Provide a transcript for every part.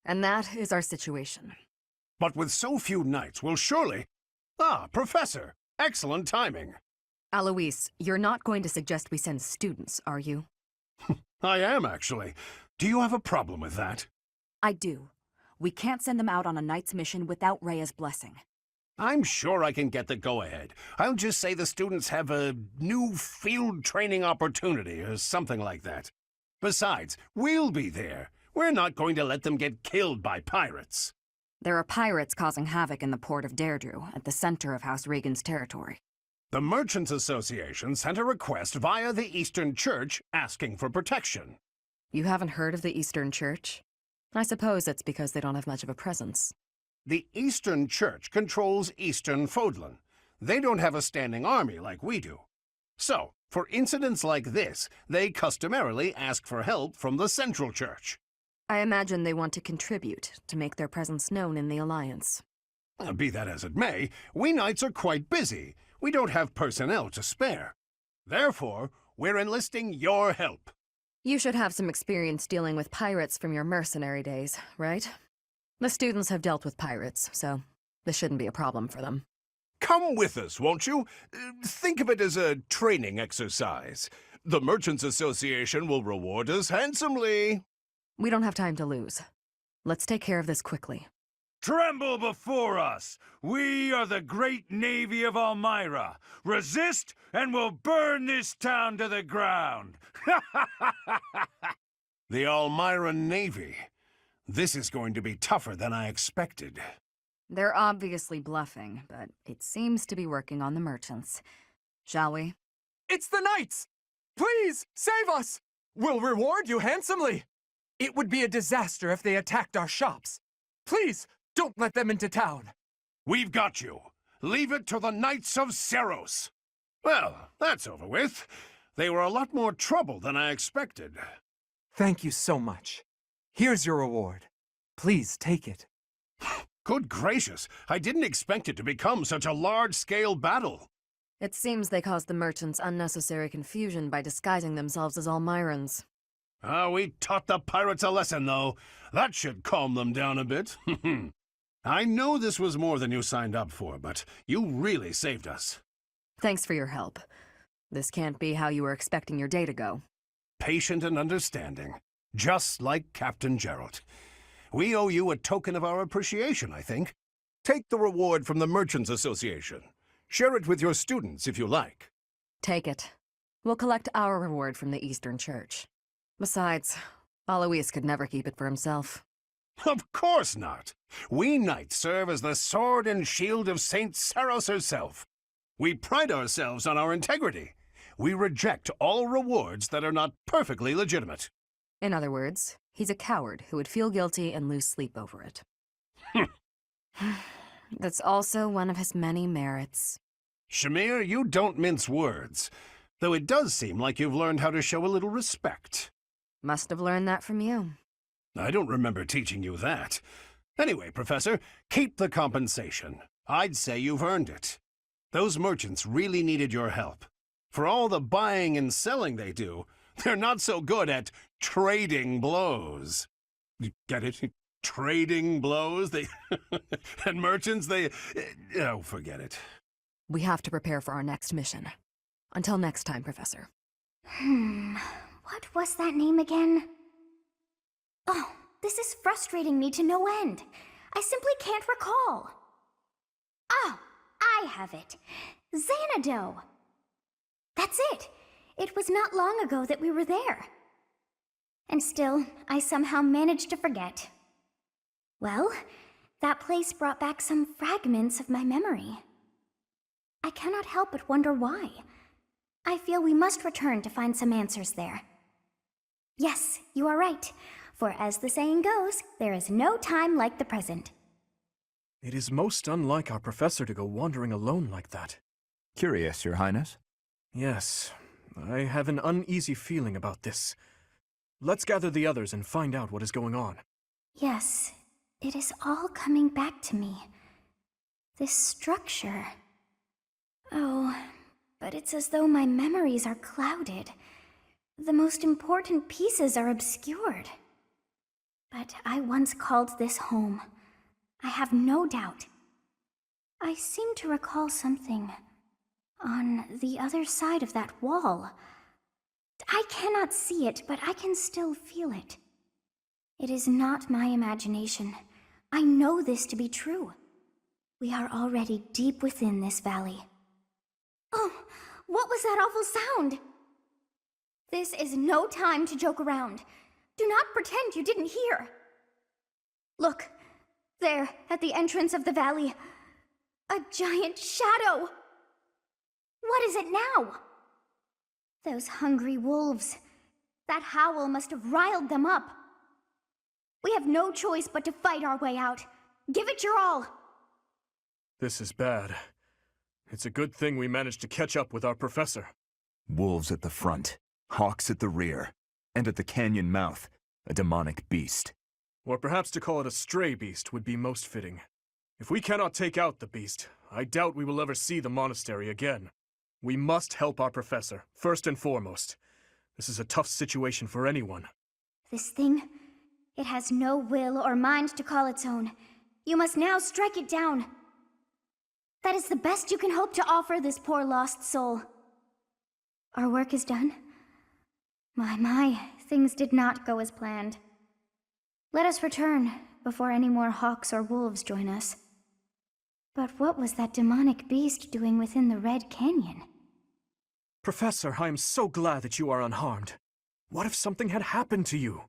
And that is our situation. But with so few knights, we'll surely... Ah, Professor! Excellent timing. Alois, you're not going to suggest we send students, are you? I am, actually. Do you have a problem with that? I do. We can't send them out on a knight's mission without Rhea's blessing. I'm sure I can get the go-ahead. I'll just say the students have a new field training opportunity or something like that. Besides, we'll be there. We're not going to let them get killed by pirates. There are pirates causing havoc in the port of Deirdre, at the center of House Regan's territory. The Merchants Association sent a request via the Eastern Church asking for protection. You haven't heard of the Eastern Church? I suppose it's because they don't have much of a presence. The Eastern Church controls Eastern Fodlan. They don't have a standing army like we do. So, for incidents like this, they customarily ask for help from the Central Church. I imagine they want to contribute to make their presence known in the Alliance. Be that as it may, we knights are quite busy. We don't have personnel to spare. Therefore, we're enlisting your help. You should have some experience dealing with pirates from your mercenary days, right? The students have dealt with pirates, so this shouldn't be a problem for them. Come with us, won't you? Think of it as a training exercise. The Merchants Association will reward us handsomely. We don't have time to lose. Let's take care of this quickly. Tremble before us! We are the great navy of Elmira. Resist, and we'll burn this town to the ground! The Elmira Navy. This is going to be tougher than I expected. They're obviously bluffing, but it seems to be working on the merchants. Shall we? It's the knights! Please, save us! We'll reward you handsomely! It would be a disaster if they attacked our shops. Please, don't let them into town. We've got you. Leave it to the Knights of Seros. Well, that's over with. They were a lot more trouble than I expected. Thank you so much. Here's your reward. Please take it. Good gracious, I didn't expect it to become such a large-scale battle. It seems they caused the merchants unnecessary confusion by disguising themselves as Almirans. We taught the pirates a lesson, though. That should calm them down a bit. I know this was more than you signed up for, but you really saved us. Thanks for your help. This can't be how you were expecting your day to go. Patient and understanding, just like Captain Gerald. We owe you a token of our appreciation, I think. Take the reward from the Merchants Association. Share it with your students if you like. Take it. We'll collect our reward from the Eastern Church. Besides, Alois could never keep it for himself. Of course not. We knights serve as the sword and shield of Saint Seros herself. We pride ourselves on our integrity. We reject all rewards that are not perfectly legitimate. In other words, he's a coward who would feel guilty and lose sleep over it. That's also one of his many merits. Shamir, you don't mince words, though it does seem like you've learned how to show a little respect. Must have learned that from you. I don't remember teaching you that. Anyway, Professor, keep the compensation. I'd say you've earned it. Those merchants really needed your help. For all the buying and selling they do, they're not so good at trading blows. You get it? Trading blows? And merchants, oh, forget it. We have to prepare for our next mission. Until next time, Professor. What was that name again? Oh, this is frustrating me to no end. I simply can't recall. Oh, I have it. Xanadu. That's it. It was not long ago that we were there. And still, I somehow managed to forget. Well, that place brought back some fragments of my memory. I cannot help but wonder why. I feel we must return to find some answers there. Yes, you are right. For as the saying goes, there is no time like the present. It is most unlike our professor to go wandering alone like that. Curious, Your Highness. Yes, I have an uneasy feeling about this. Let's gather the others and find out what is going on. Yes, it is all coming back to me. This structure. Oh, but it's as though my memories are clouded. The most important pieces are obscured. But I once called this home. I have no doubt. I seem to recall something on the other side of that wall. I cannot see it, but I can still feel it. It is not my imagination. I know this to be true. We are already deep within this valley. Oh, what was that awful sound? This is no time to joke around. Do not pretend you didn't hear. Look, there, at the entrance of the valley, a giant shadow. What is it now? Those hungry wolves. That howl must have riled them up. We have no choice but to fight our way out. Give it your all. This is bad. It's a good thing we managed to catch up with our professor. Wolves at the front, hawks at the rear, and at the canyon mouth, a demonic beast. Or perhaps to call it a stray beast would be most fitting. If we cannot take out the beast, I doubt we will ever see the monastery again. We must help our professor, first and foremost. This is a tough situation for anyone. This thing, it has no will or mind to call its own. You must now strike it down. That is the best you can hope to offer this poor lost soul. Our work is done. My, things did not go as planned. Let us return before any more hawks or wolves join us. But what was that demonic beast doing within the Red Canyon? Professor, I am so glad that you are unharmed. What if something had happened to you?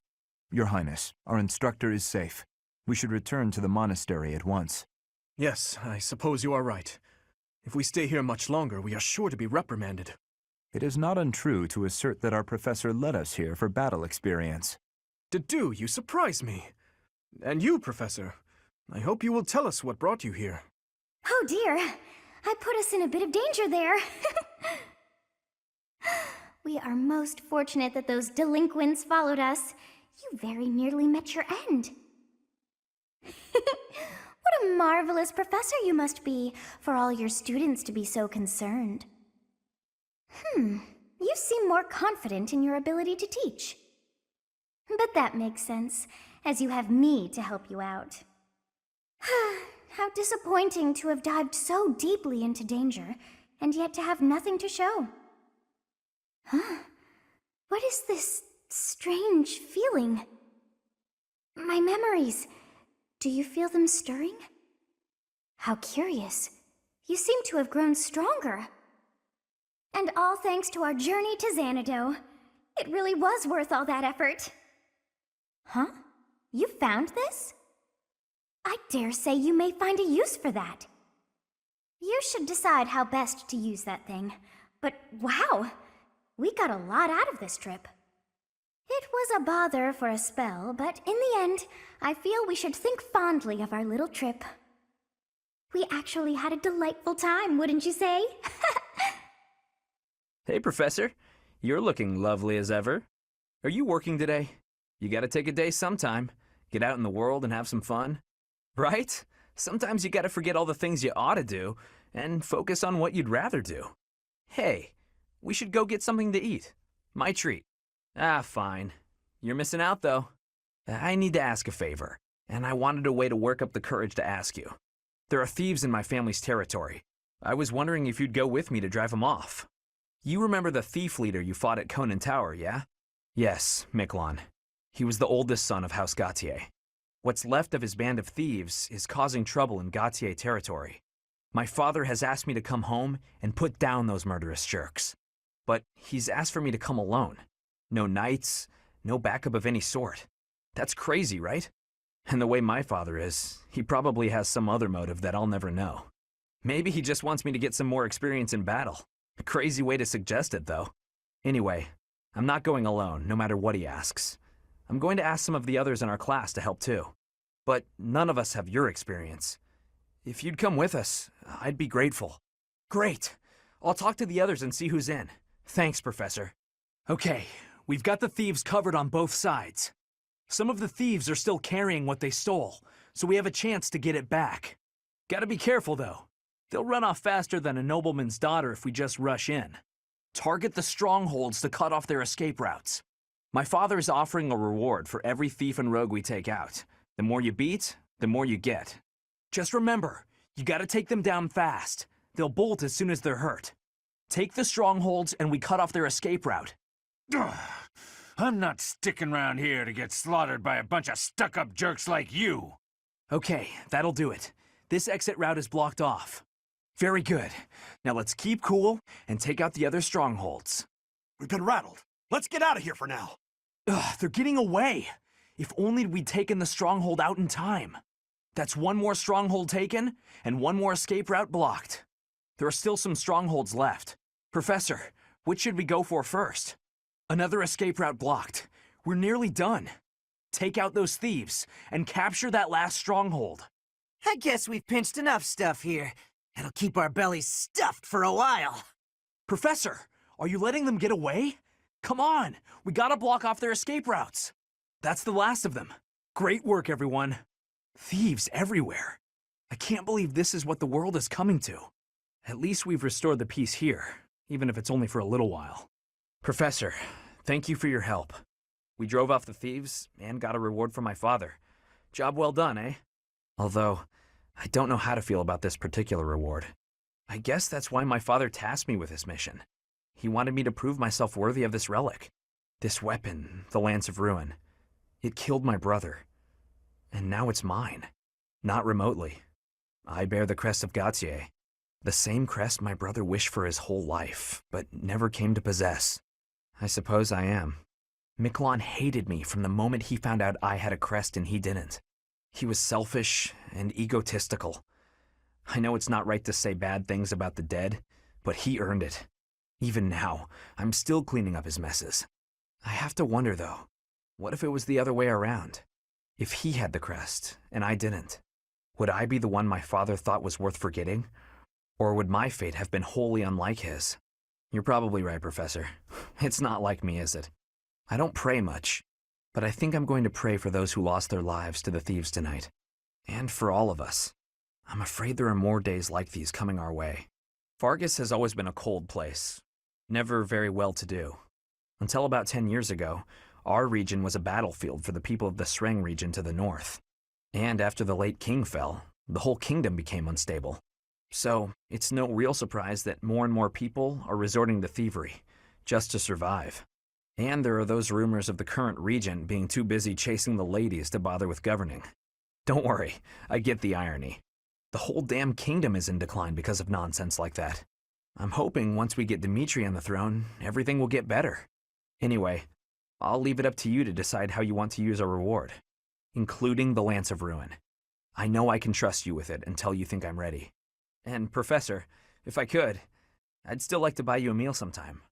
Your Highness, our instructor is safe. We should return to the monastery at once. Yes, I suppose you are right. If we stay here much longer, we are sure to be reprimanded. It is not untrue to assert that our professor led us here for battle experience. You surprise me. And you, Professor, I hope you will tell us what brought you here. Oh dear, I put us in a bit of danger there. We are most fortunate that those delinquents followed us. You very nearly met your end. What a marvelous professor you must be for all your students to be so concerned. You seem more confident in your ability to teach. But that makes sense, as you have me to help you out. How disappointing to have dived so deeply into danger, and yet to have nothing to show. What is this strange feeling? My memories. Do you feel them stirring? How curious. You seem to have grown stronger. And all thanks to our journey to Xanadu. It really was worth all that effort. Huh? You found this? I dare say you may find a use for that. You should decide how best to use that thing. But wow, we got a lot out of this trip. It was a bother for a spell, but in the end, I feel we should think fondly of our little trip. We actually had a delightful time, wouldn't you say? Hey, Professor. You're looking lovely as ever. Are you working today? You gotta take a day sometime. Get out in the world and have some fun. Right? Sometimes you gotta forget all the things you ought to do and focus on what you'd rather do. Hey, we should go get something to eat. My treat. Ah, fine. You're missing out, though. I need to ask a favor, and I wanted a way to work up the courage to ask you. There are thieves in my family's territory. I was wondering if you'd go with me to drive them off. You remember the thief leader you fought at Conan Tower, yeah? Yes, Miklon. He was the oldest son of House Gautier. What's left of his band of thieves is causing trouble in Gautier territory. My father has asked me to come home and put down those murderous jerks. But he's asked for me to come alone. No knights, no backup of any sort. That's crazy, right? And the way my father is, he probably has some other motive that I'll never know. Maybe he just wants me to get some more experience in battle. A crazy way to suggest it, though. Anyway, I'm not going alone, no matter what he asks. I'm going to ask some of the others in our class to help too. But none of us have your experience. If you'd come with us, I'd be grateful. Great! I'll talk to the others and see who's in. Thanks, Professor. Okay, we've got the thieves covered on both sides. Some of the thieves are still carrying what they stole, so we have a chance to get it back. Gotta be careful, though. They'll run off faster than a nobleman's daughter if we just rush in. Target the strongholds to cut off their escape routes. My father is offering a reward for every thief and rogue we take out. The more you beat, the more you get. Just remember, you gotta take them down fast. They'll bolt as soon as they're hurt. Take the strongholds and we cut off their escape route. Ugh, I'm not sticking around here to get slaughtered by a bunch of stuck-up jerks like you. Okay, that'll do it. This exit route is blocked off. Very good. Now let's keep cool and take out the other strongholds. We've been rattled. Let's get out of here for now. Ugh, they're getting away. If only we'd taken the stronghold out in time. That's one more stronghold taken, and one more escape route blocked. There are still some strongholds left. Professor, which should we go for first? Another escape route blocked. We're nearly done. Take out those thieves, and capture that last stronghold. I guess we've pinched enough stuff here. It'll keep our bellies stuffed for a while. Professor, are you letting them get away? Come on, we gotta block off their escape routes. That's the last of them. Great work, everyone. Thieves everywhere. I can't believe this is what the world is coming to. At least we've restored the peace here, even if it's only for a little while. Professor, thank you for your help. We drove off the thieves and got a reward from my father. Job well done, eh? Although, I don't know how to feel about this particular reward. I guess that's why my father tasked me with this mission. He wanted me to prove myself worthy of this relic. This weapon, the Lance of Ruin. It killed my brother. And now it's mine. Not remotely. I bear the crest of Gautier. The same crest my brother wished for his whole life, but never came to possess. I suppose I am. Miquelon hated me from the moment he found out I had a crest and he didn't. He was selfish and egotistical. I know it's not right to say bad things about the dead, but he earned it. Even now, I'm still cleaning up his messes. I have to wonder, though, what if it was the other way around? If he had the crest, and I didn't, would I be the one my father thought was worth forgetting? Or would my fate have been wholly unlike his? You're probably right, Professor. It's not like me, is it? I don't pray much, but I think I'm going to pray for those who lost their lives to the thieves tonight. And for all of us. I'm afraid there are more days like these coming our way. Fargus has always been a cold place, never very well-to-do. Until about 10 years ago, our region was a battlefield for the people of the Sreng region to the north. And after the late king fell, the whole kingdom became unstable. So, it's no real surprise that more and more people are resorting to thievery, just to survive. And there are those rumors of the current regent being too busy chasing the ladies to bother with governing. Don't worry, I get the irony. The whole damn kingdom is in decline because of nonsense like that. I'm hoping once we get Dimitri on the throne, everything will get better. Anyway, I'll leave it up to you to decide how you want to use our reward, including the Lance of Ruin. I know I can trust you with it until you think I'm ready. And, Professor, if I could, I'd still like to buy you a meal sometime.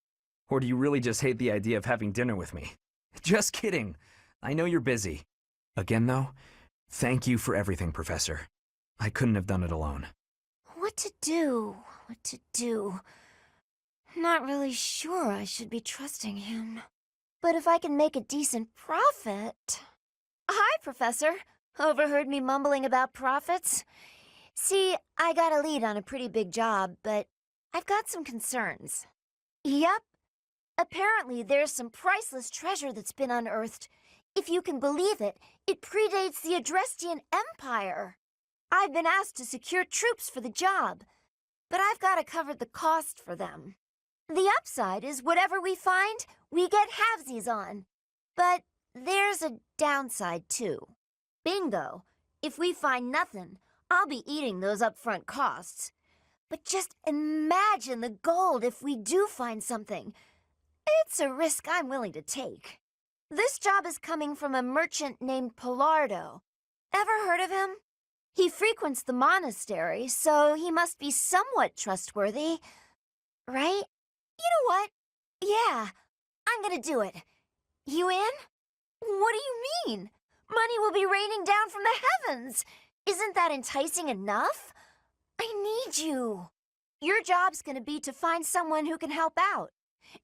Or do you really just hate the idea of having dinner with me? Just kidding. I know you're busy. Again, though, thank you for everything, Professor. I couldn't have done it alone. What to do? What to do? Not really sure I should be trusting him. But if I can make a decent profit... Hi, Professor. Overheard me mumbling about profits? See, I got a lead on a pretty big job, but I've got some concerns. Yep. Apparently, there's some priceless treasure that's been unearthed. If you can believe it, it predates the Adrestian Empire. I've been asked to secure troops for the job, but I've got to cover the cost for them. The upside is whatever we find, we get halvesies on. But there's a downside, too. Bingo. If we find nothing, I'll be eating those upfront costs. But just imagine the gold if we do find something. It's a risk I'm willing to take. This job is coming from a merchant named Palardo. Ever heard of him? He frequents the monastery, so he must be somewhat trustworthy. Right? You know what? Yeah, I'm gonna do it. You in? What do you mean? Money will be raining down from the heavens. Isn't that enticing enough? I need you. Your job's gonna be to find someone who can help out.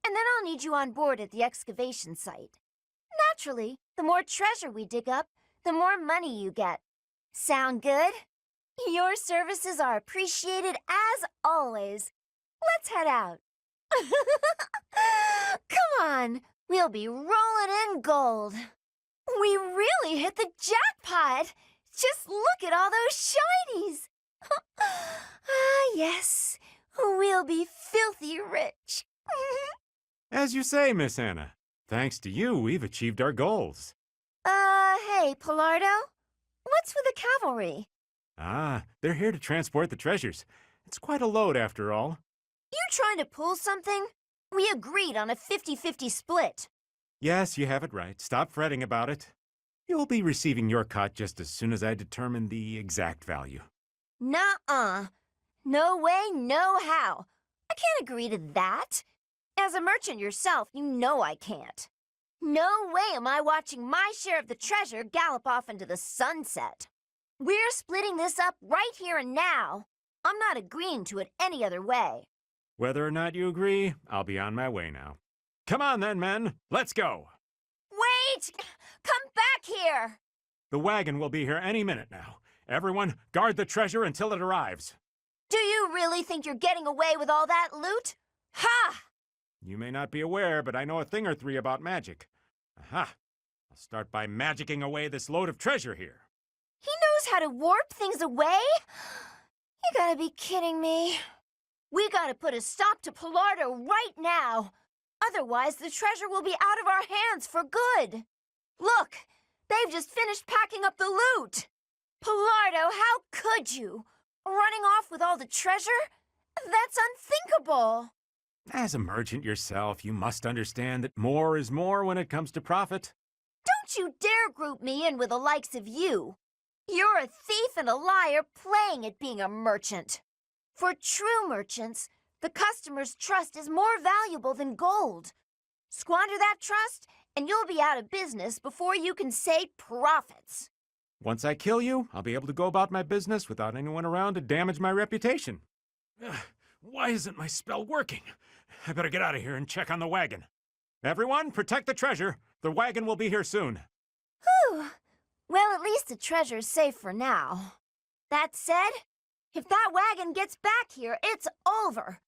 And then I'll need you on board at the excavation site. Naturally, the more treasure we dig up, the more money you get. Sound good? Your services are appreciated as always. Let's head out. Come on, We'll be rolling in gold. We really hit the jackpot. Just look at all those shinies. Ah, yes. We'll be filthy rich. As you say, Miss Anna. Thanks to you, we've achieved our goals. Hey, Palardo? What's with the cavalry? Ah, they're here to transport the treasures. It's quite a load, after all. You trying to pull something? We agreed on a 50-50 split. Yes, you have it right. Stop fretting about it. You'll be receiving your cut just as soon as I determine the exact value. Nuh-uh. No way, no how. I can't agree to that. As a merchant yourself, you know I can't. No way am I watching my share of the treasure gallop off into the sunset. We're splitting this up right here and now. I'm not agreeing to it any other way. Whether or not you agree, I'll be on my way now. Come on then, men. Let's go. Wait! Come back here! The wagon will be here any minute now. Everyone, guard the treasure until it arrives. Do you really think you're getting away with all that loot? Ha! You may not be aware, but I know a thing or three about magic. Aha! I'll start by magicking away this load of treasure here. He knows how to warp things away? You gotta be kidding me. We gotta put a stop to Palardo right now. Otherwise, the treasure will be out of our hands for good. Look, they've just finished packing up the loot. Palardo, how could you? Running off with all the treasure? That's unthinkable. As a merchant yourself, you must understand that more is more when it comes to profit. Don't you dare group me in with the likes of you. You're a thief and a liar playing at being a merchant. For true merchants, the customer's trust is more valuable than gold. Squander that trust, and you'll be out of business before you can say profits. Once I kill you, I'll be able to go about my business without anyone around to damage my reputation. Why isn't my spell working? I better get out of here and check on the wagon. Everyone, protect the treasure. The wagon will be here soon. Whew. Well, at least the treasure's safe for now. That said, if that wagon gets back here, it's over.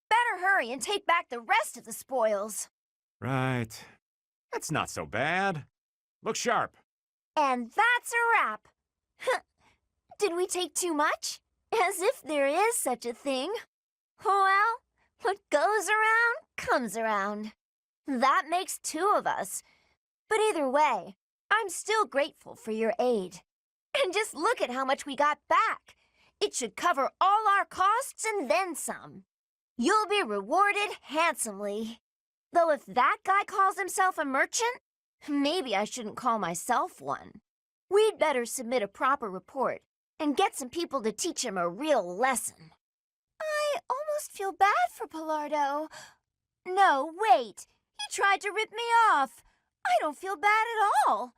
Better hurry and take back the rest of the spoils. Right. That's not so bad. Look sharp. And that's a wrap. Did we take too much? As if there is such a thing. Well, what goes around comes around. That makes two of us. But either way, I'm still grateful for your aid. And just look at how much we got back. It should cover all our costs and then some. You'll be rewarded handsomely. Though if that guy calls himself a merchant, maybe I shouldn't call myself one. We'd better submit a proper report and get some people to teach him a real lesson. I almost feel bad for Palardo. No, wait. He tried to rip me off. I don't feel bad at all.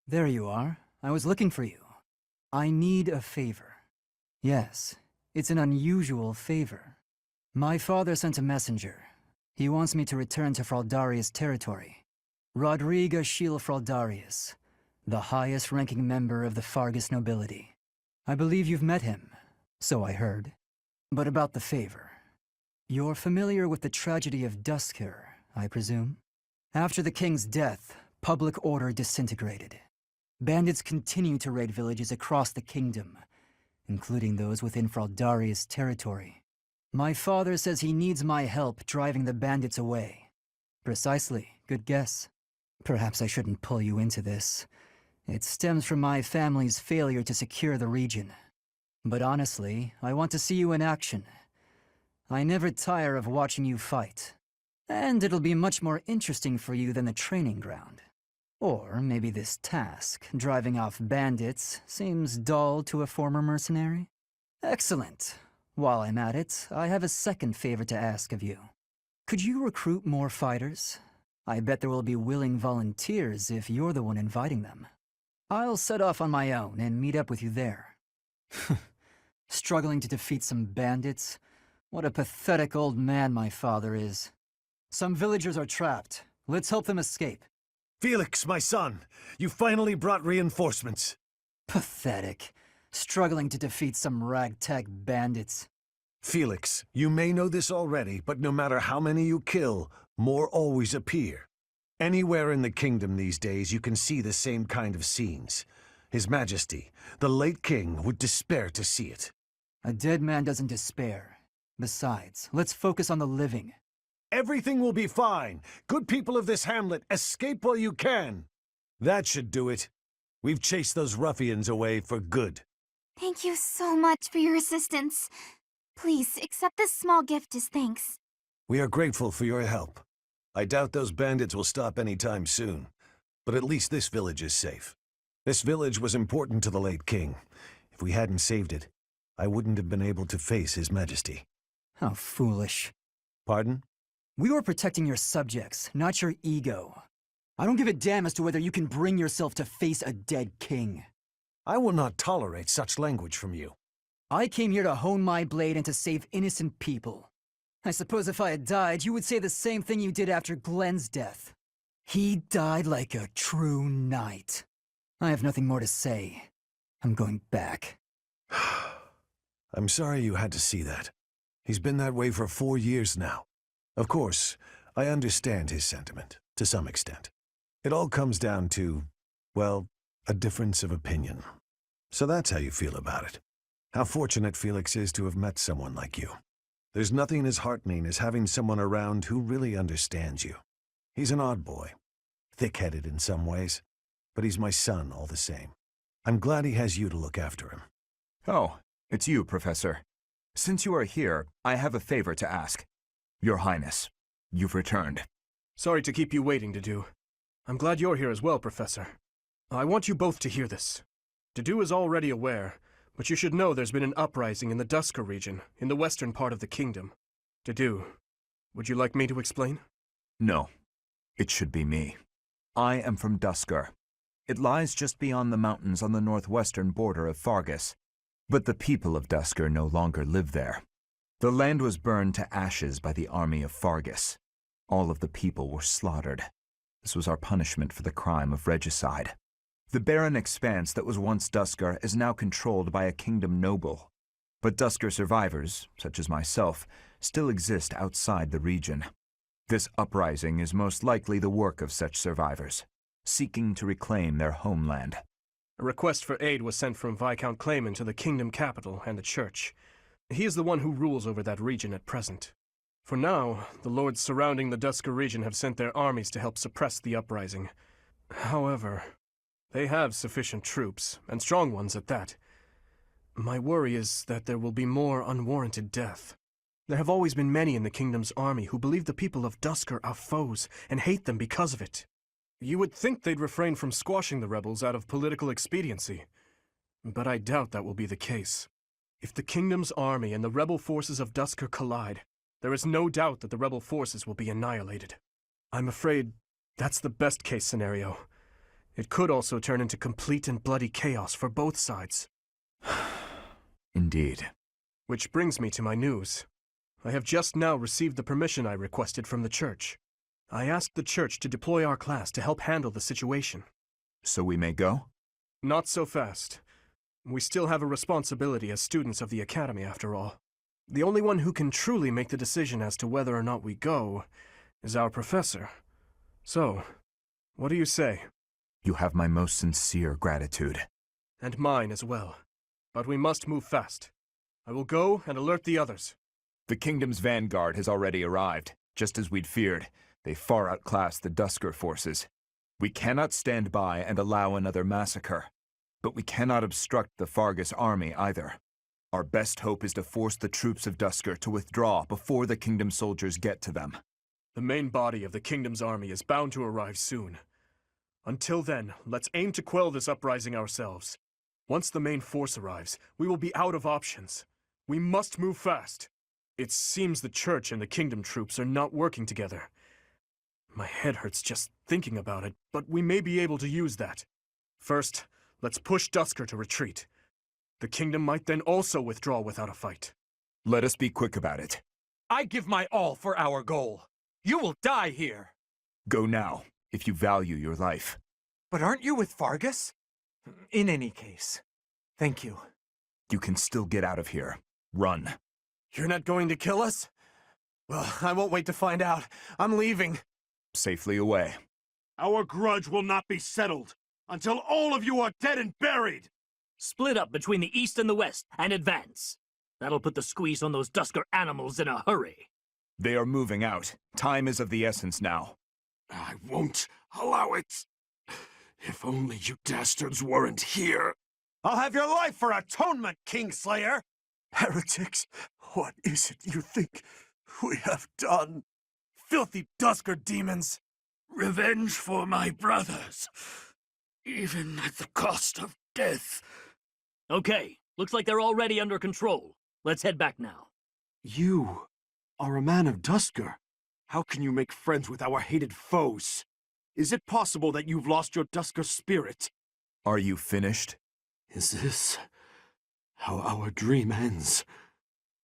There you are. I was looking for you. I need a favor. Yes, it's an unusual favor. My father sent a messenger. He wants me to return to Fraldarius' territory. Rodriga Shiel Fraldarius, the highest-ranking member of the Fargus nobility. I believe you've met him, so I heard. But about the favor. You're familiar with the tragedy of Duskir, I presume? After the king's death, public order disintegrated. Bandits continue to raid villages across the kingdom, including those within Fraldarius' territory. My father says he needs my help driving the bandits away. Precisely, good guess. Perhaps I shouldn't pull you into this. It stems from my family's failure to secure the region. But honestly, I want to see you in action. I never tire of watching you fight. And it'll be much more interesting for you than the training ground. Or maybe this task, driving off bandits, seems dull to a former mercenary? Excellent. While I'm at it, I have a second favor to ask of you. Could you recruit more fighters? I bet there will be willing volunteers if you're the one inviting them. I'll set off on my own and meet up with you there. Struggling to defeat some bandits? What a pathetic old man my father is. Some villagers are trapped. Let's help them escape. Felix, my son, you finally brought reinforcements. Pathetic. Struggling to defeat some ragtag bandits. Felix, you may know this already, but no matter how many you kill, more always appear. Anywhere in the kingdom these days you can see the same kind of scenes. His Majesty, the late king, would despair to see it. A dead man doesn't despair. Besides, let's focus on the living. Everything will be fine. Good people of this hamlet, escape while you can. That should do it. We've chased those ruffians away for good. Thank you so much for your assistance. Please, accept this small gift as thanks. We are grateful for your help. I doubt those bandits will stop any time soon. But at least this village is safe. This village was important to the late king. If we hadn't saved it, I wouldn't have been able to face His Majesty. How foolish. Pardon? We were protecting your subjects, not your ego. I don't give a damn as to whether you can bring yourself to face a dead king. I will not tolerate such language from you. I came here to hone my blade and to save innocent people. I suppose if I had died, you would say the same thing you did after Glenn's death. He died like a true knight. I have nothing more to say. I'm going back. I'm sorry you had to see that. He's been that way for 4 years now. Of course, I understand his sentiment, to some extent. It all comes down to, well, a difference of opinion. So that's how you feel about it. How fortunate Felix is to have met someone like you. There's nothing as heartening as having someone around who really understands you. He's an odd boy, thick-headed in some ways, but he's my son all the same. I'm glad he has you to look after him. Oh, it's you, Professor. Since you are here, I have a favor to ask. Your Highness, you've returned. Sorry to keep you waiting, Dedu. I'm glad you're here as well, Professor. I want you both to hear this. Dedu is already aware, but you should know there's been an uprising in the Dusker region, in the western part of the kingdom. Dedu, would you like me to explain? No, it should be me. I am from Dusker. It lies just beyond the mountains on the northwestern border of Fargus. But the people of Dusker no longer live there. The land was burned to ashes by the army of Fargus. All of the people were slaughtered. This was our punishment for the crime of regicide. The barren expanse that was once Dusker is now controlled by a kingdom noble. But Dusker survivors, such as myself, still exist outside the region. This uprising is most likely the work of such survivors, seeking to reclaim their homeland. A request for aid was sent from Viscount Clayman to the kingdom capital and the church. He is the one who rules over that region at present. For now, the lords surrounding the Dusker region have sent their armies to help suppress the uprising. However, they have sufficient troops, and strong ones at that. My worry is that there will be more unwarranted death. There have always been many in the kingdom's army who believe the people of Dusker are foes and hate them because of it. You would think they'd refrain from squashing the rebels out of political expediency, but I doubt that will be the case. If the kingdom's army and the rebel forces of Dusker collide, there is no doubt that the rebel forces will be annihilated. I'm afraid that's the best-case scenario. It could also turn into complete and bloody chaos for both sides. Indeed. Which brings me to my news. I have just now received the permission I requested from the church. I asked the church to deploy our class to help handle the situation. So we may go? Not so fast. We still have a responsibility as students of the academy, after all. The only one who can truly make the decision as to whether or not we go is our professor. So, what do you say? You have my most sincere gratitude. And mine as well. But we must move fast. I will go and alert the others. The kingdom's vanguard has already arrived, just as we'd feared. They far outclass the Dusker forces. We cannot stand by and allow another massacre. But we cannot obstruct the Fargus army either. Our best hope is to force the troops of Dusker to withdraw before the kingdom soldiers get to them. The main body of the kingdom's army is bound to arrive soon. Until then, let's aim to quell this uprising ourselves. Once the main force arrives, we will be out of options. We must move fast. It seems the church and the kingdom troops are not working together. My head hurts just thinking about it, but we may be able to use that. First, let's push Dusker to retreat. The kingdom might then also withdraw without a fight. Let us be quick about it. I give my all for our goal. You will die here. Go now, if you value your life. But aren't you with Fargus? In any case, thank you. You can still get out of here. Run. You're not going to kill us? Well, I won't wait to find out. I'm leaving. Safely away. Our grudge will not be settled until all of you are dead and buried! Split up between the east and the west, and advance. That'll put the squeeze on those Dusker animals in a hurry. They are moving out. Time is of the essence now. I won't allow it. If only you dastards weren't here. I'll have your life for atonement, Kingslayer! Heretics, what is it you think we have done? Filthy Dusker demons! Revenge for my brothers, even at the cost of death. Okay, looks like they're already under control. Let's head back now. You are a man of Dusker. How can you make friends with our hated foes? Is it possible that you've lost your Dusker spirit? Are you finished? Is this how our dream ends?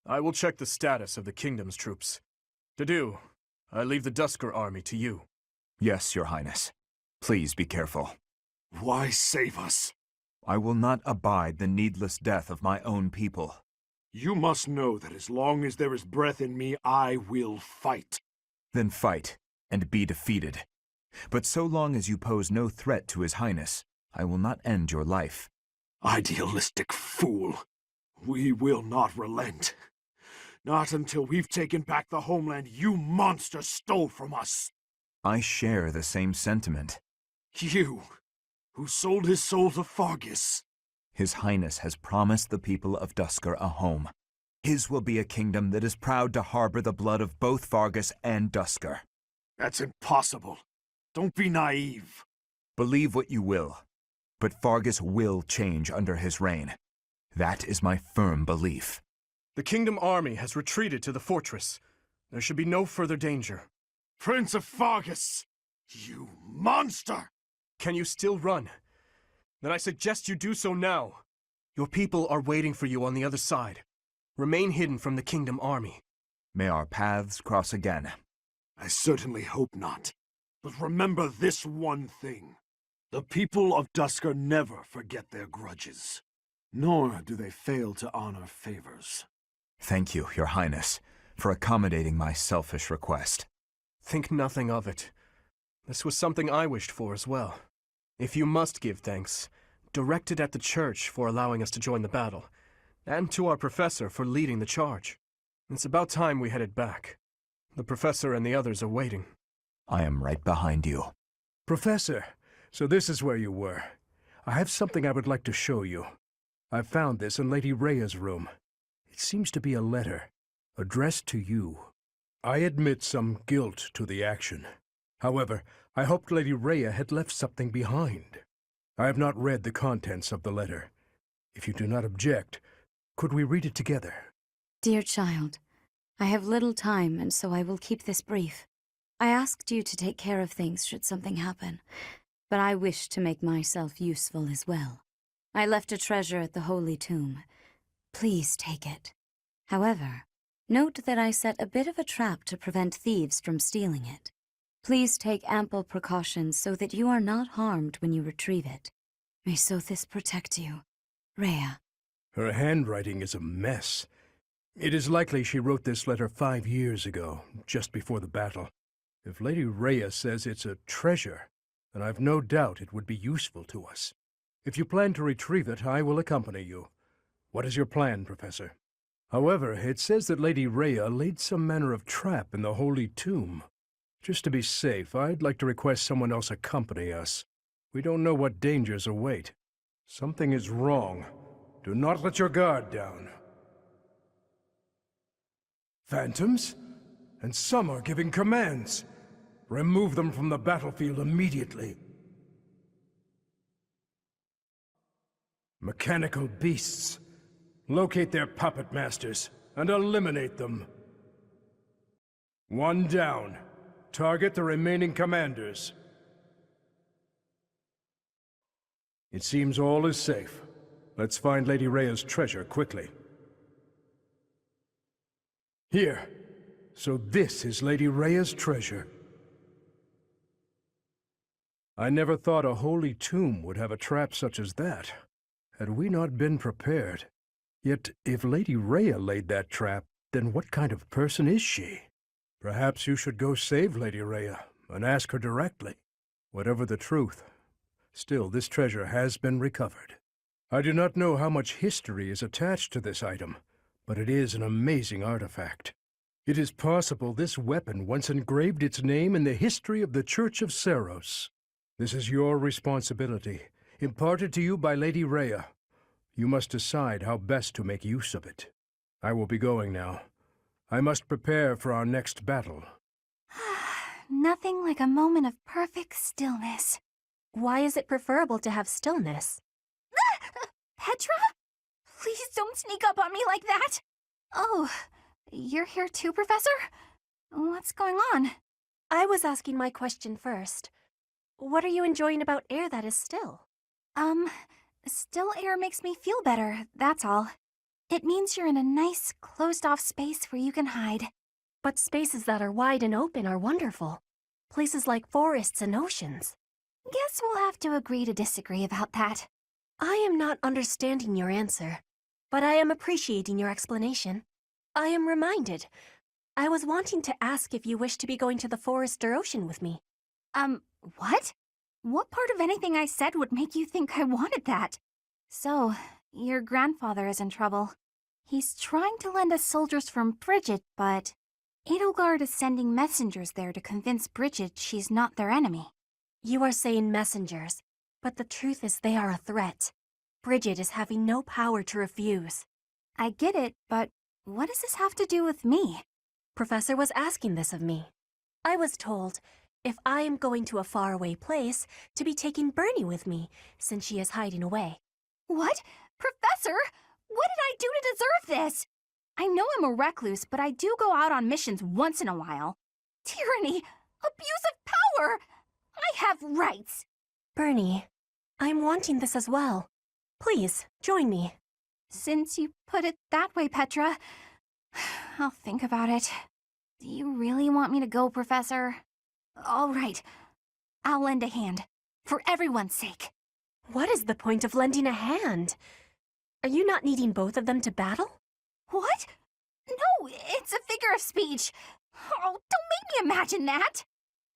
I will check the status of the Kingdom's troops. To do, I leave the Dusker army to you. Yes, Your Highness. Please be careful. Why save us? I will not abide the needless death of my own people. You must know that as long as there is breath in me, I will fight. Then fight, and be defeated. But so long as you pose no threat to His Highness, I will not end your life. Idealistic fool. We will not relent. Not until we've taken back the homeland you monsters stole from us. I share the same sentiment. You, who sold his soul to Fargus. His Highness has promised the people of Dusker a home. His will be a kingdom that is proud to harbor the blood of both Fargus and Dusker. That's impossible. Don't be naive. Believe what you will, but Fargus will change under his reign. That is my firm belief. The Kingdom army has retreated to the fortress. There should be no further danger. Prince of Fargus! You monster! Can you still run? Then I suggest you do so now. Your people are waiting for you on the other side. Remain hidden from the Kingdom army. May our paths cross again. I certainly hope not. But remember this one thing. The people of Dusker never forget their grudges. Nor do they fail to honor favors. Thank you, Your Highness, for accommodating my selfish request. Think nothing of it. This was something I wished for as well. If you must give thanks, direct it at the church for allowing us to join the battle, and to our professor for leading the charge. It's about time we headed back. The professor and the others are waiting. I am right behind you. Professor, so this is where you were. I have something I would like to show you. I found this in Lady Rhea's room. It seems to be a letter, addressed to you. I admit some guilt to the action. However, I hoped Lady Rhea had left something behind. I have not read the contents of the letter. If you do not object, could we read it together? Dear child, I have little time, and so I will keep this brief. I asked you to take care of things should something happen, but I wish to make myself useful as well. I left a treasure at the Holy Tomb. Please take it. However, note that I set a bit of a trap to prevent thieves from stealing it. Please take ample precautions so that you are not harmed when you retrieve it. May Sothis protect you. Rhea. Her handwriting is a mess. It is likely she wrote this letter 5 years ago, just before the battle. If Lady Rhea says it's a treasure, then I've no doubt it would be useful to us. If you plan to retrieve it, I will accompany you. What is your plan, Professor? However, it says that Lady Rhea laid some manner of trap in the Holy Tomb. Just to be safe, I'd like to request someone else accompany us. We don't know what dangers await. Something is wrong. Do not let your guard down. Phantoms? And some are giving commands. Remove them from the battlefield immediately. Mechanical beasts. Locate their puppet masters and eliminate them. One down. Target the remaining commanders. It seems all is safe. Let's find Lady Rhea's treasure quickly. Here. So this is Lady Rhea's treasure. I never thought a holy tomb would have a trap such as that. Had we not been prepared. Yet, if Lady Rhea laid that trap, then what kind of person is she? Perhaps you should go save Lady Rhea and ask her directly. Whatever the truth, still this treasure has been recovered. I do not know how much history is attached to this item, but it is an amazing artifact. It is possible this weapon once engraved its name in the history of the Church of Seros. This is your responsibility, imparted to you by Lady Rhea. You must decide how best to make use of it. I will be going now. I must prepare for our next battle. Nothing like a moment of perfect stillness. Why is it preferable to have stillness? Petra? Please don't sneak up on me like that! Oh, you're here too, Professor? What's going on? I was asking my question first. What are you enjoying about air that is still? Still air makes me feel better, that's all. It means you're in a nice, closed-off space where you can hide. But spaces that are wide and open are wonderful. Places like forests and oceans. Guess we'll have to agree to disagree about that. I am not understanding your answer, but I am appreciating your explanation. I am reminded. I was wanting to ask if you wish to be going to the forest or ocean with me. What? What part of anything I said would make you think I wanted that? So, your grandfather is in trouble. He's trying to lend us soldiers from Bridget, but Edelgard is sending messengers there to convince Bridget she's not their enemy. You are saying messengers, but the truth is they are a threat. Bridget is having no power to refuse. I get it, but what does this have to do with me? Professor was asking this of me. I was told, if I am going to a faraway place, to be taking Bernie with me, since she is hiding away. What? Professor? What did I do to deserve this? I know I'm a recluse, but I do go out on missions once in a while. Tyranny! Abuse of power! I have rights! Bernie, I'm wanting this as well. Please, join me. Since you put it that way, Petra, I'll think about it. Do you really want me to go, Professor? All right. I'll lend a hand. For everyone's sake. What is the point of lending a hand? Are you not needing both of them to battle? What? No, it's a figure of speech. Oh, don't make me imagine that.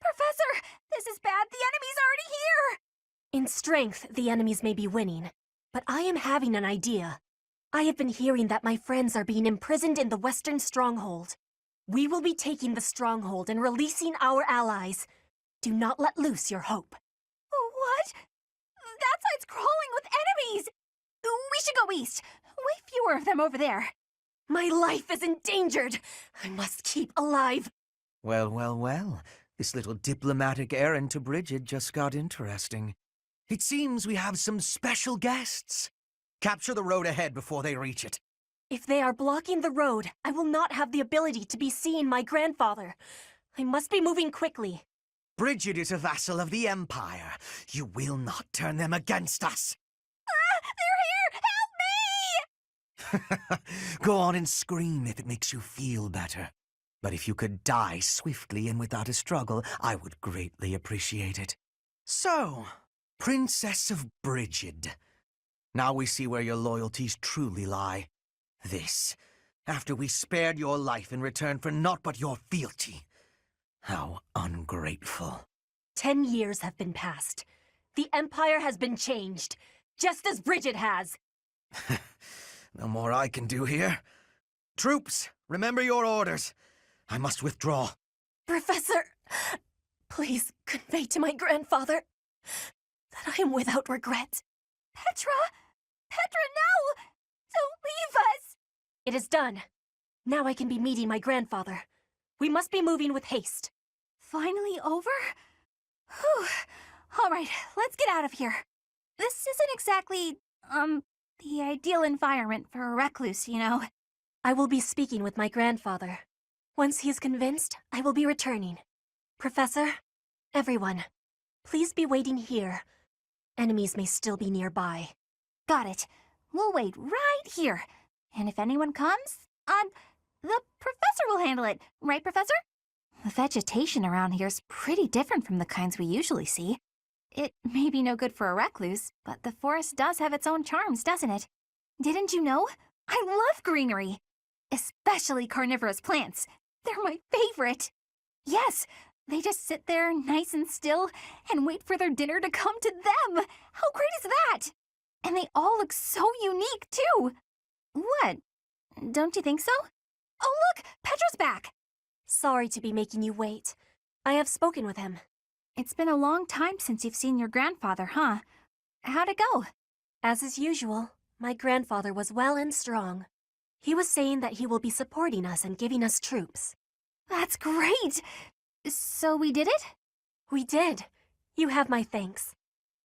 Professor, this is bad. The enemy's already here. In strength, the enemies may be winning, but I am having an idea. I have been hearing that my friends are being imprisoned in the Western Stronghold. We will be taking the Stronghold and releasing our allies. Do not let loose your hope. What? That side's crawling with enemies! We should go east. Way fewer of them over there. My life is endangered. I must keep alive. Well, well, well. This little diplomatic errand to Bridget just got interesting. It seems we have some special guests. Capture the road ahead before they reach it. If they are blocking the road, I will not have the ability to be seeing my grandfather. I must be moving quickly. Bridget is a vassal of the Empire. You will not turn them against us. They're here! Help me! Go on and scream if it makes you feel better. But if you could die swiftly and without a struggle, I would greatly appreciate it. So, Princess of Bridget. Now we see where your loyalties truly lie. This, after we spared your life in return for naught but your fealty. How ungrateful. 10 years have been passed. The Empire has been changed, just as Bridget has. No more I can do here. Troops, remember your orders. I must withdraw. Professor, please convey to my grandfather that I am without regret. Petra! Petra, no! Don't leave us! It is done. Now I can be meeting my grandfather. We must be moving with haste. Finally over? Whew. All right, let's get out of here. This isn't exactly, the ideal environment for a recluse, you know. I will be speaking with my grandfather. Once he is convinced, I will be returning. Professor, everyone, please be waiting here. Enemies may still be nearby. Got it. We'll wait right here. And if anyone comes, the professor will handle it. Right, Professor? The vegetation around here is pretty different from the kinds we usually see. It may be no good for a recluse, but the forest does have its own charms, doesn't it? Didn't you know? I love greenery. Especially carnivorous plants. They're my favorite. Yes, they just sit there nice and still and wait for their dinner to come to them. How great is that? And they all look so unique, too. What? Don't you think so? Oh, look! Petra's back! Sorry to be making you wait. I have spoken with him. It's been a long time since you've seen your grandfather, huh? How'd it go? As is usual, my grandfather was well and strong. He was saying that he will be supporting us and giving us troops. That's great! So we did it? We did. You have my thanks.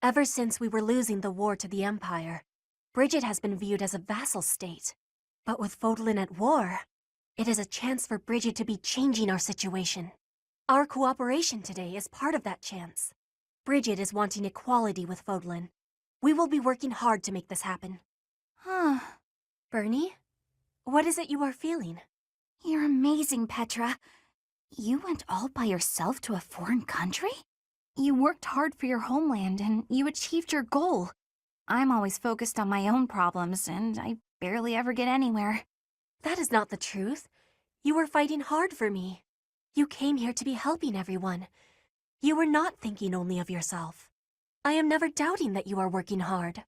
Ever since we were losing the war to the Empire, Bridget has been viewed as a vassal state. But with Fodlan at war, it is a chance for Bridget to be changing our situation. Our cooperation today is part of that chance. Bridget is wanting equality with Fodlan. We will be working hard to make this happen. Huh. Bernie, what is it you are feeling? You're amazing, Petra. You went all by yourself to a foreign country? You worked hard for your homeland, and you achieved your goal. I'm always focused on my own problems, and I barely ever get anywhere. That is not the truth. You were fighting hard for me. You came here to be helping everyone. You were not thinking only of yourself. I am never doubting that you are working hard.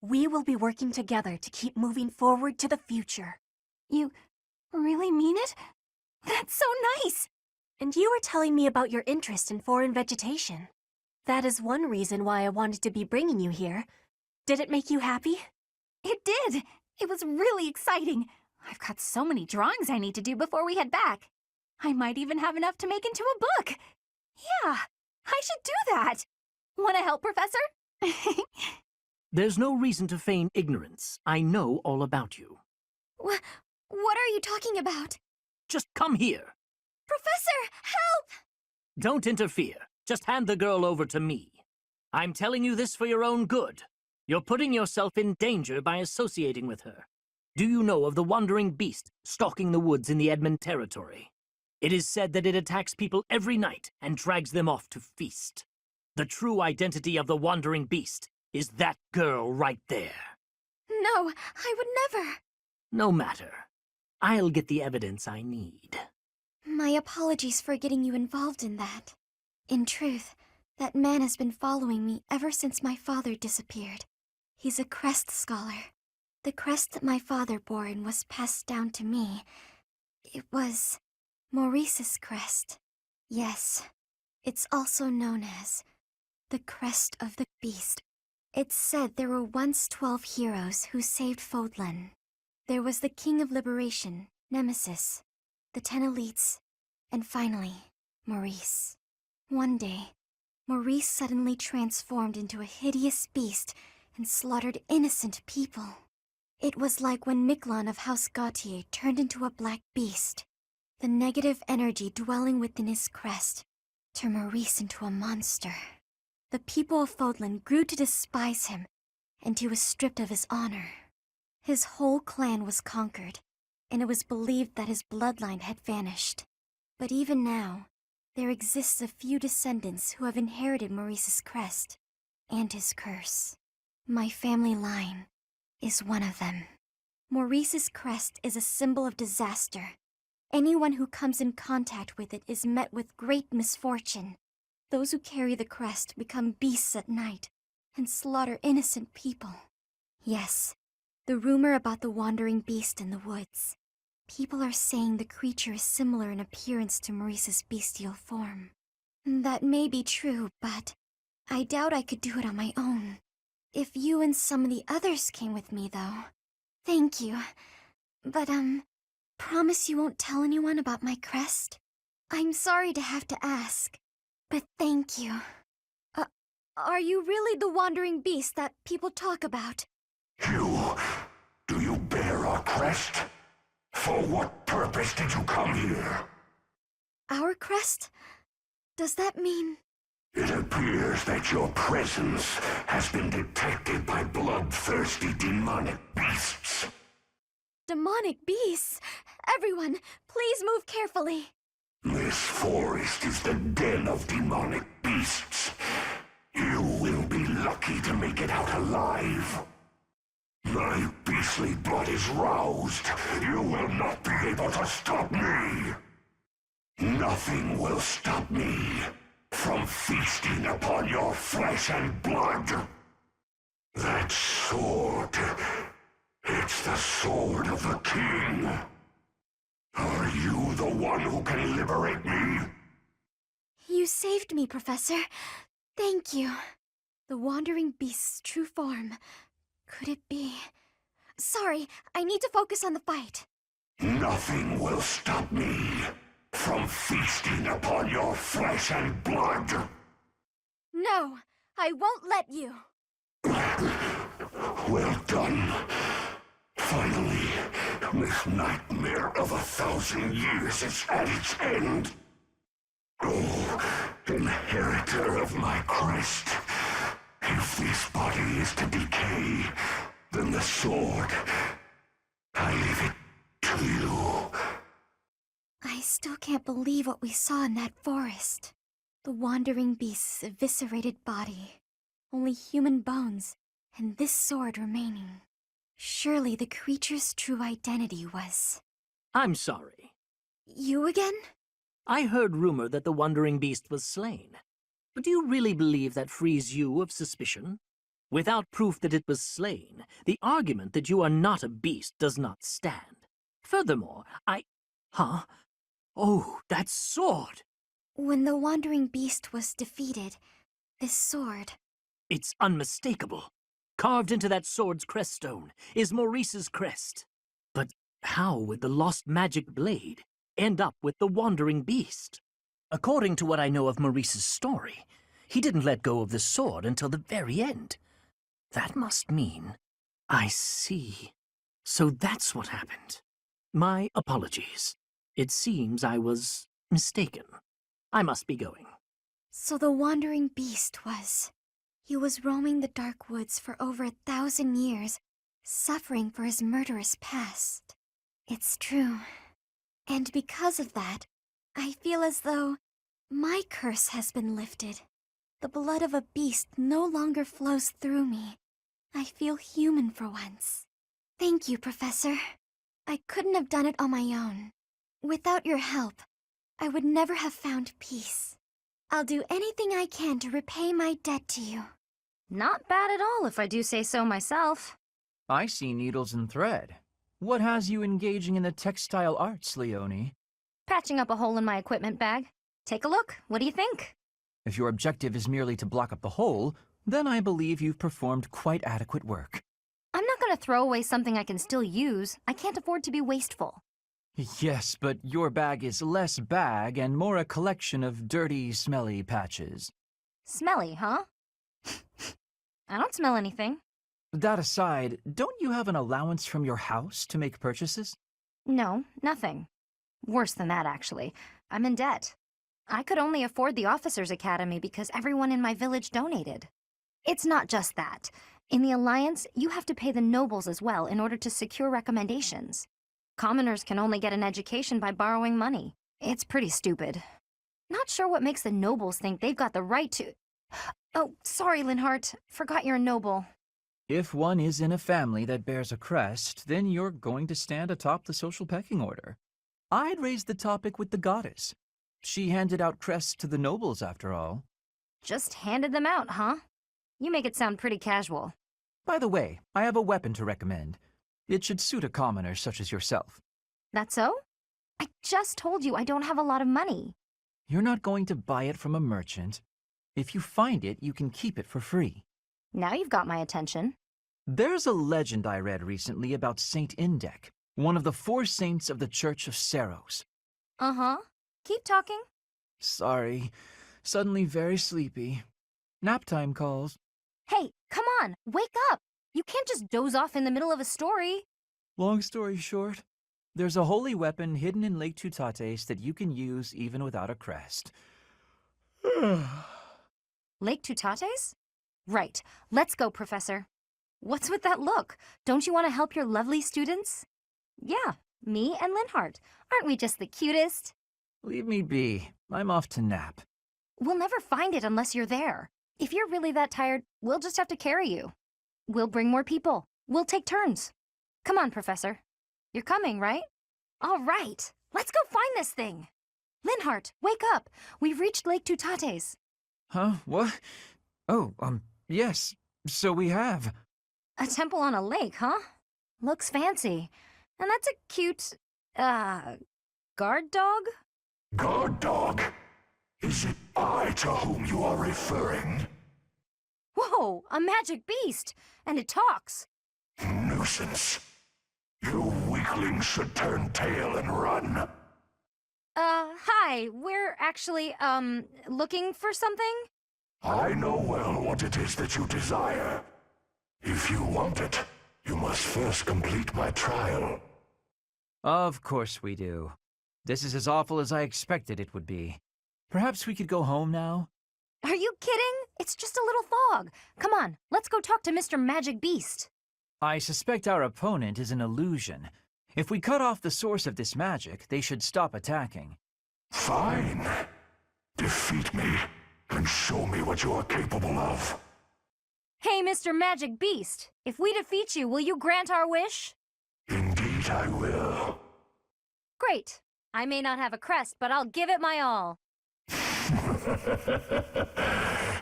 We will be working together to keep moving forward to the future. You really mean it? That's so nice! And you were telling me about your interest in foreign vegetation. That is one reason why I wanted to be bringing you here. Did it make you happy? It did! It was really exciting. I've got so many drawings I need to do before we head back. I might even have enough to make into a book. Yeah, I should do that. Want to help, Professor? There's no reason to feign ignorance. I know all about you. What are you talking about? Just come here. Professor, help! Don't interfere. Just hand the girl over to me. I'm telling you this for your own good. You're putting yourself in danger by associating with her. Do you know of the wandering beast stalking the woods in the Edmund territory? It is said that it attacks people every night and drags them off to feast. The true identity of the wandering beast is that girl right there. No, I would never. No matter. I'll get the evidence I need. My apologies for getting you involved in that. In truth, that man has been following me ever since my father disappeared. He's a crest scholar. The crest that my father bore and was passed down to me. It was Maurice's crest. Yes, it's also known as the crest of the beast. It's said there were once 12 heroes who saved Fodlan. There was the King of Liberation, Nemesis, the 10 elites, and finally, Maurice. One day, Maurice suddenly transformed into a hideous beast and slaughtered innocent people. It was like when Miquelon of House Gautier turned into a black beast. The negative energy dwelling within his crest turned Maurice into a monster. The people of Fodlan grew to despise him, and he was stripped of his honor. His whole clan was conquered, and it was believed that his bloodline had vanished. But even now, there exists a few descendants who have inherited Maurice's crest and his curse. My family line is one of them. Maurice's crest is a symbol of disaster. Anyone who comes in contact with it is met with great misfortune. Those who carry the crest become beasts at night and slaughter innocent people. Yes, the rumor about the wandering beast in the woods. People are saying the creature is similar in appearance to Maurice's bestial form. That may be true, but I doubt I could do it on my own. If you and some of the others came with me, though. Thank you. But, promise you won't tell anyone about my crest? I'm sorry to have to ask, but thank you. Are you really the wandering beast that people talk about? Do you bear our crest? For what purpose did you come here? Our crest? Does that mean... It appears that your presence has been detected by bloodthirsty demonic beasts. Demonic beasts? Everyone, please move carefully. This forest is the den of demonic beasts. You will be lucky to make it out alive. My beastly blood is roused. You will not be able to stop me. Nothing will stop me from feasting upon your flesh and blood. That sword, it's the sword of the king. Are you the one who can liberate me? You saved me, Professor. Thank you. The wandering beast's true form. Could it be? Sorry, I need to focus on the fight. Nothing will stop me from feasting upon your flesh and blood. No, I won't let you. Well done. Finally, this nightmare of 1,000 years is at its end. Oh, inheritor of my crest. If this body is to decay, then the sword, I leave it to you. I still can't believe what we saw in that forest. The wandering beast's eviscerated body. Only human bones, and this sword remaining. Surely the creature's true identity was... I'm sorry. You again? I heard rumor that the wandering beast was slain. But do you really believe that frees you of suspicion? Without proof that it was slain, the argument that you are not a beast does not stand. Furthermore, Huh? Oh, that sword! When the wandering beast was defeated, this sword... It's unmistakable. Carved into that sword's crest stone is Maurice's crest. But how would the lost magic blade end up with the wandering beast? According to what I know of Maurice's story, he didn't let go of the sword until the very end. That must mean... I see. So that's what happened. My apologies. It seems I was mistaken. I must be going. So the wandering beast was... He was roaming the dark woods for over 1,000 years, suffering for his murderous past. It's true. And because of that, I feel as though my curse has been lifted. The blood of a beast no longer flows through me. I feel human for once. Thank you, Professor. I couldn't have done it on my own. Without your help, I would never have found peace. I'll do anything I can to repay my debt to you. Not bad at all, if I do say so myself. I see needles and thread. What has you engaging in the textile arts, Leone? Patching up a hole in my equipment bag. Take a look. What do you think? If your objective is merely to block up the hole, then I believe you've performed quite adequate work. I'm not going to throw away something I can still use. I can't afford to be wasteful. Yes, but your bag is less bag and more a collection of dirty, smelly patches. Smelly, huh? I don't smell anything. That aside, don't you have an allowance from your house to make purchases? No, nothing. Worse than that, actually. I'm in debt. I could only afford the Officers' Academy because everyone in my village donated. It's not just that. In the Alliance, you have to pay the nobles as well in order to secure recommendations. Commoners can only get an education by borrowing money. It's pretty stupid. Not sure what makes the nobles think they've got the right to... Oh, sorry, Linhart. Forgot you're a noble. If one is in a family that bears a crest, then you're going to stand atop the social pecking order. I'd raise the topic with the goddess. She handed out crests to the nobles, after all. Just handed them out, huh? You make it sound pretty casual. By the way, I have a weapon to recommend. It should suit a commoner such as yourself. That so? I just told you I don't have a lot of money. You're not going to buy it from a merchant. If you find it, you can keep it for free. Now you've got my attention. There's a legend I read recently about Saint Indec, one of the 4 saints of the Church of Seros. Uh-huh. Keep talking. Sorry. Suddenly very sleepy. Nap time calls. Hey, come on, wake up! You can't just doze off in the middle of a story. Long story short, there's a holy weapon hidden in Lake Tutates that you can use even without a crest. Lake Tutates? Right. Let's go, Professor. What's with that look? Don't you want to help your lovely students? Yeah, me and Linhart. Aren't we just the cutest? Leave me be. I'm off to nap. We'll never find it unless you're there. If you're really that tired, we'll just have to carry you. We'll bring more people. We'll take turns. Come on, Professor. You're coming, right? All right. Let's go find this thing. Linhart, wake up! We've reached Lake Tutates. Huh? What? Oh, yes. So we have. A temple on a lake, huh? Looks fancy. And that's a cute, guard dog? Guard dog? Is it I to whom you are referring? Whoa, a magic beast! And it talks! Nuisance. You weaklings should turn tail and run. Hi, we're actually, looking for something? I know well what it is that you desire. If you want it, you must first complete my trial. Of course we do. This is as awful as I expected it would be. Perhaps we could go home now? Are you kidding? It's just a little fog. Come on, let's go talk to Mr. Magic Beast. I suspect our opponent is an illusion. If we cut off the source of this magic, they should stop attacking. Fine. Defeat me, and show me what you are capable of. Hey, Mr. Magic Beast, if we defeat you, will you grant our wish? Indeed I will. Great. I may not have a crest, but I'll give it my all.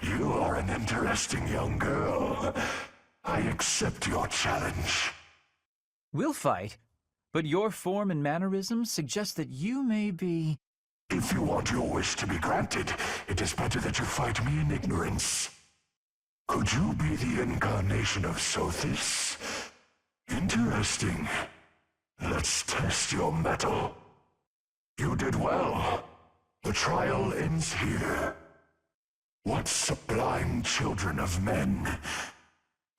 You are an interesting young girl. I accept your challenge. We'll fight, but your form and mannerisms suggest that you may be... If you want your wish to be granted, it is better that you fight me in ignorance. Could you be the incarnation of Sothis? Interesting. Let's test your mettle. You did well. The trial ends here. What sublime children of men.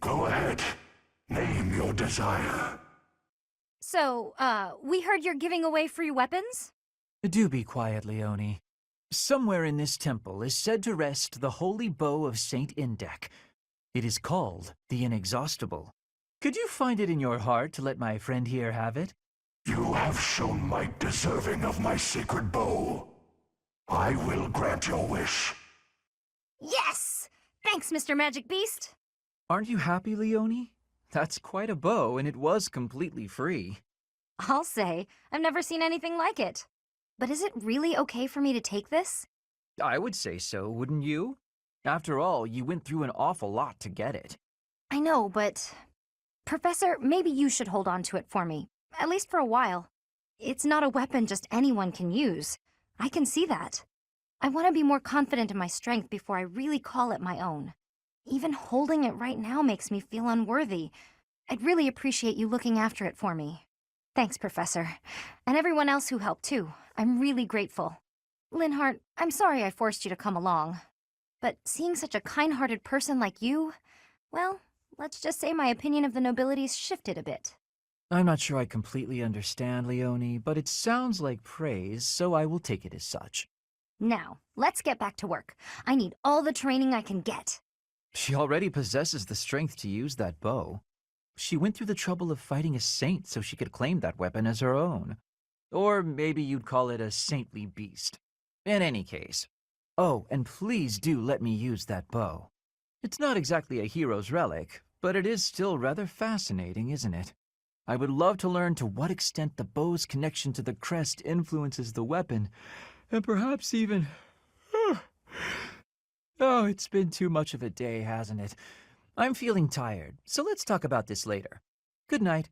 Go ahead. Name your desire. So, we heard you're giving away free weapons? Do be quiet, Leone. Somewhere in this temple is said to rest the holy bow of Saint Indek. It is called the Inexhaustible. Could you find it in your heart to let my friend here have it? You have shown might deserving of my sacred bow. I will grant your wish. Yes! Thanks, Mr. Magic Beast. Aren't you happy, Leone? That's quite a bow, and it was completely free. I'll say, I've never seen anything like it. But is it really okay for me to take this? I would say so, wouldn't you? After all, you went through an awful lot to get it. I know, but... Professor, maybe you should hold on to it for me. At least for a while. It's not a weapon just anyone can use. I can see that. I want to be more confident in my strength before I really call it my own. Even holding it right now makes me feel unworthy. I'd really appreciate you looking after it for me. Thanks, Professor. And everyone else who helped, too. I'm really grateful. Linhart, I'm sorry I forced you to come along. But seeing such a kind-hearted person like you, well, let's just say my opinion of the nobility's shifted a bit. I'm not sure I completely understand, Leone, but it sounds like praise, so I will take it as such. Now, let's get back to work. I need all the training I can get. She already possesses the strength to use that bow. She went through the trouble of fighting a saint so she could claim that weapon as her own. Or maybe you'd call it a saintly beast. In any case. Oh, and please do let me use that bow. It's not exactly a hero's relic, but it is still rather fascinating, isn't it? I would love to learn to what extent the bow's connection to the crest influences the weapon, and perhaps even... Oh, it's been too much of a day, hasn't it? I'm feeling tired, so let's talk about this later. Good night.